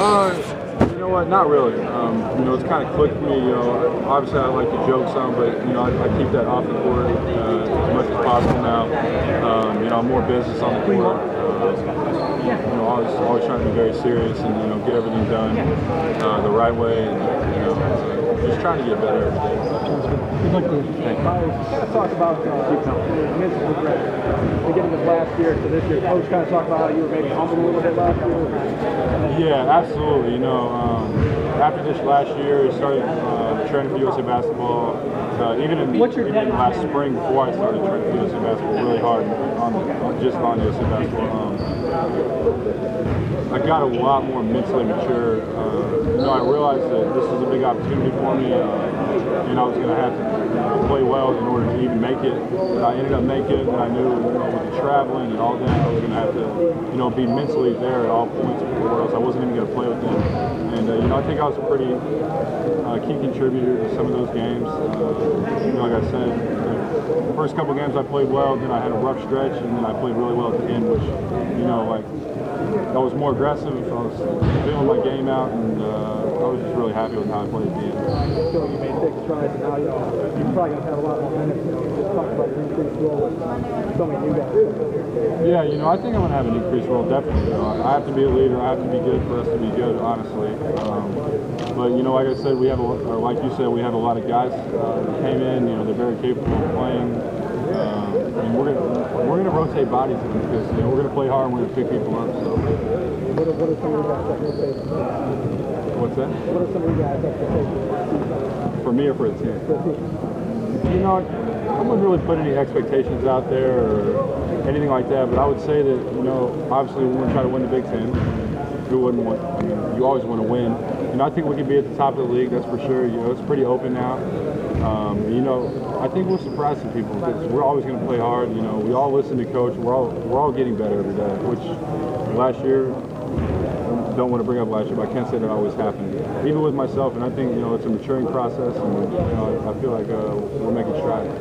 You know what? Not really. You know, it's kind of clicked for me. You know, obviously I like to joke some, but you know, I keep that off the court as much as possible now. You know, I'm more business on the court. You know, always trying to be very serious and you know get everything done the right way, and you know, just trying to get better every day. We'd like to talk about mental progression. Beginning of last year to this year, Coach kind of talked about how you were maybe humbled a little bit last year. Yeah, absolutely. You know, after this last year, I started training for USA basketball. Even last spring, before I started training for USA basketball, really hard just on USA basketball. I got a lot more mentally mature. You know, I realized that this was a big opportunity for me, and I was going to have to play well in order to even make it. I ended up making it, and I knew, you know, with the traveling and all that, I was going to have to, you know, be mentally there at all points, or else I wasn't even going to play with them. And you know, I think I was a pretty key contributor to some of those games. You know, like I said, the first couple games I played well, then I had a rough stretch, and then I played really well at the end, which, you know, like, I was more aggressive. I was feeling my game out, and I was just really happy with how I played at the end. I feel like you made big strides, and now you're probably going to have a lot more minutes. Just talk about your increased role with so many new guys. Yeah, you know, I think I'm going to have an increased role, definitely. You know, I have to be a leader. I have to be good for us to be good, honestly. But, you know, like I said, we have, or like you said, we have a lot of guys that came in. You know, they're very capable of playing. And we're gonna rotate bodies in because you know we're gonna play hard and we're gonna pick people up. So. What are some of your guys' expectations? What's that? What are some of your guys' expectations? For me or for the team? For the team. You know, I wouldn't really put any expectations out there or anything like that. But I would say that you know, obviously we want to try to win the Big Ten. Who wouldn't want? I mean, you always want to win. And I think we can be at the top of the league. That's for sure. You know, it's pretty open now. You know, I think we'll surprise some people because we're always going to play hard. You know, we all listen to coach. We're all getting better every day. Which last year, I don't want to bring up last year, but I can't say that always happened. Even with myself, and I think you know it's a maturing process, and you know I feel like we're making strides.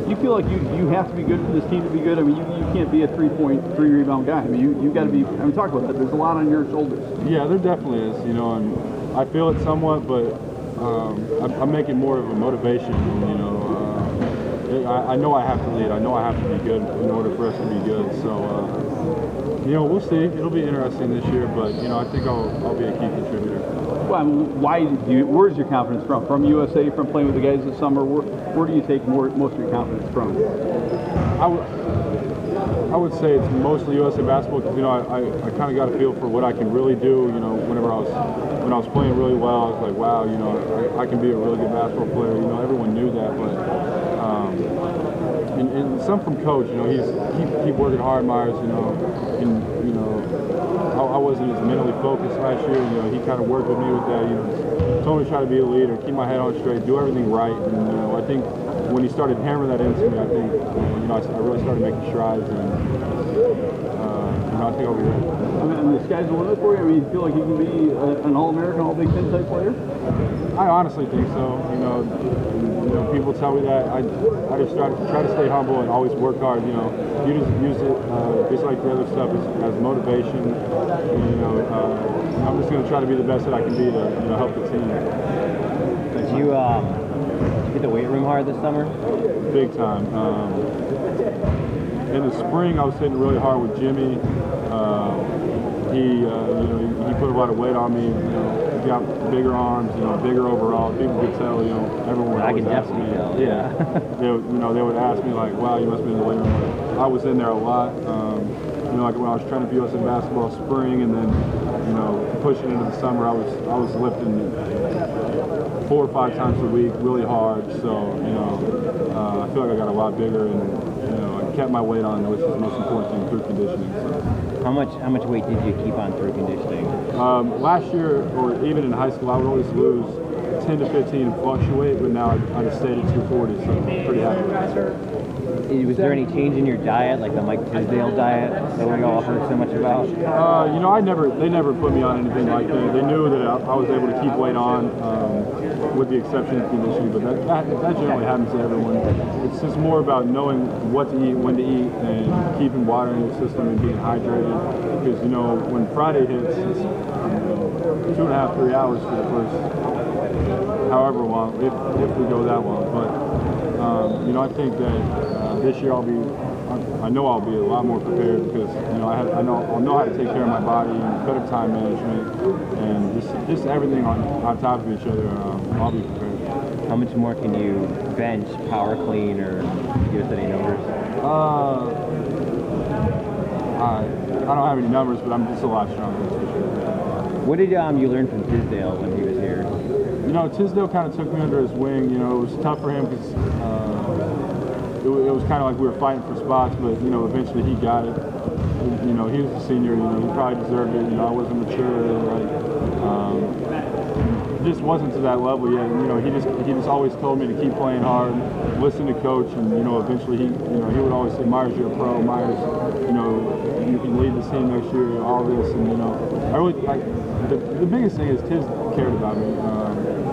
You feel like you have to be good for this team to be good. I mean, you can't be a 3-point, 3-rebound guy. I mean, you got to be. I mean, talk about that. There's a lot on your shoulders. Yeah, there definitely is. You know, and I feel it somewhat, but I'm making more of a motivation. You know. I know I have to lead. I know I have to be good in order for us to be good. So, you know, we'll see. It'll be interesting this year, but you know, I think I'll be a key contributor. Well, I mean, where's your confidence from? From USA, from playing with the guys this summer? Where do you take most of your confidence from? I would say it's mostly USA basketball because you know I kind of got a feel for what I can really do. You know, when I was playing really well, I was like, wow, you know, I can be a really good basketball player. You know, everyone knew that, but. And some from coach, you know, keep working hard, Meyers, you know, and you know, I wasn't as mentally focused last year. You know, he kind of worked with me with that. You know, told me to try to be a leader, keep my head on straight, do everything right. And you know, I think when he started hammering that into me, I think you know I really started making strides, and you know, I think I'll be ready. I mean, the sky's the limit for you. I mean, you feel like you can be an All-American, All-Big Ten type player? I honestly think so. You know, people tell me that. I just try to stay humble and always work hard. You know, you just use it just like the other stuff as motivation. You know, I'm just going to try to be the best that I can be to you know help the team. Did you hit the weight room hard this summer? Big time. In the spring, I was hitting really hard with Jimmy. You know, he put a lot of weight on me. You know, he got bigger arms. You know, bigger overall. People could tell. You know, everyone would always ask me. Yeah. They would ask me like, "Wow, you must be in the weight room." I was in there a lot. You know, like when I was training for USA basketball spring, and then you know, pushing into the summer, I was lifting 4 or 5 times a week, really hard. So you know, I feel like I got a lot bigger, and you know, I kept my weight on, which is the most important thing through conditioning. So. How much weight did you keep on through conditioning? Last year, or even in high school, I would always lose 10 to 15 and fluctuate, but now I just stayed at 240, so I'm pretty happy. Was there any change in your diet, like the Mike Tisdale diet that we all heard so much about? You know, they never put me on anything like that. They knew that I was able to keep weight on, with the exception of conditioning, but that generally happens to everyone. It's just more about knowing what to eat, when to eat, and keeping water in your system and being hydrated. Because, you know, when Friday hits, 2.5, 3 hours for the first however long, if we go that long. But you know, I think that this year I know I'll be a lot more prepared because you know I'll know how to take care of my body and better time management and just everything on top of each other. I'll be prepared. How much more can you bench, power clean, or give us any numbers? I don't have any numbers, but I'm just a lot stronger. That's for sure. What did you learn from Tisdale when he was here? You know, Tisdale kind of took me under his wing. You know, it was tough for him because it was kind of like we were fighting for spots, but you know, eventually he got it. You know, he was a senior. You know, he probably deserved it. You know, I wasn't mature. Just wasn't to that level yet. You know, he just always told me to keep playing hard, listen to coach, and you know, eventually he would always say, Meyers, you're a pro. Meyers, you know, you can lead this team next year. All this, and you know, I really like the biggest thing is Tiz cared about me.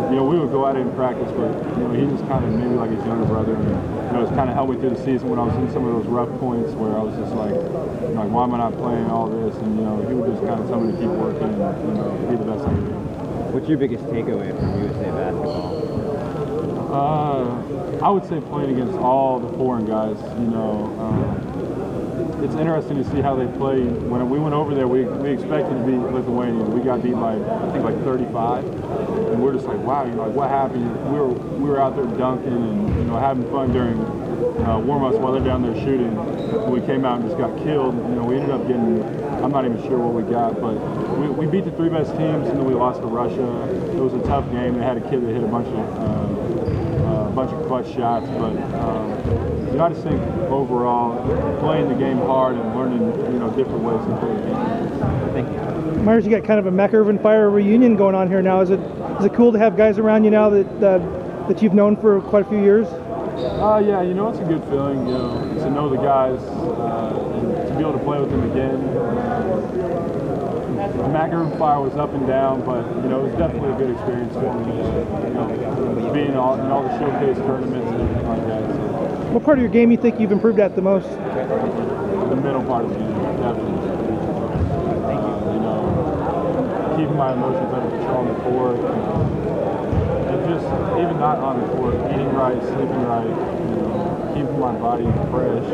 You know, we would go out in practice, but you know, he was kind of maybe like his younger brother, and you know, it's kind of helped me through the season when I was in some of those rough points where I was just like, why am I not playing all this? And you know, he would just kind of tell me to keep working and you know, be the best I can do. What's your biggest takeaway from USA basketball? I would say playing against all the foreign guys. You know, it's interesting to see how they play. When we went over there, we expected to beat Lithuania. We got beat by I think like 35, and we're just like, wow, you know, like what happened? We were out there dunking and you know having fun during warm-ups while they're down there shooting. We came out and just got killed. You know, we ended up getting. I'm not even sure what we got, but we beat the 3 best teams, and then we lost to Russia. It was a tough game. They had a kid that hit a bunch of clutch shots, but you know, I just think overall playing the game hard and learning you know different ways to play the game. Thank you. Myers, you got kind of a McIrvin Fire reunion going on here now. Is it cool to have guys around you now that you've known for quite a few years? Yeah, you know, it's a good feeling, you know, to know the guys, and to be able to play with them again. The McIrvin Fire was up and down, but, you know, it was definitely a good experience for me, you know, being in all the showcase tournaments and everything like that. So. What part of your game you think you've improved at the most? The middle part of the game, definitely. You know, keeping my emotions under control on the court. And just, even not on the court, eating right, sleeping right, you know, keeping my body fresh.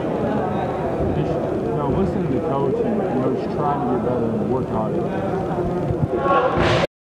Just, you know, listening to the coach and, you know, just trying to get better and work hard.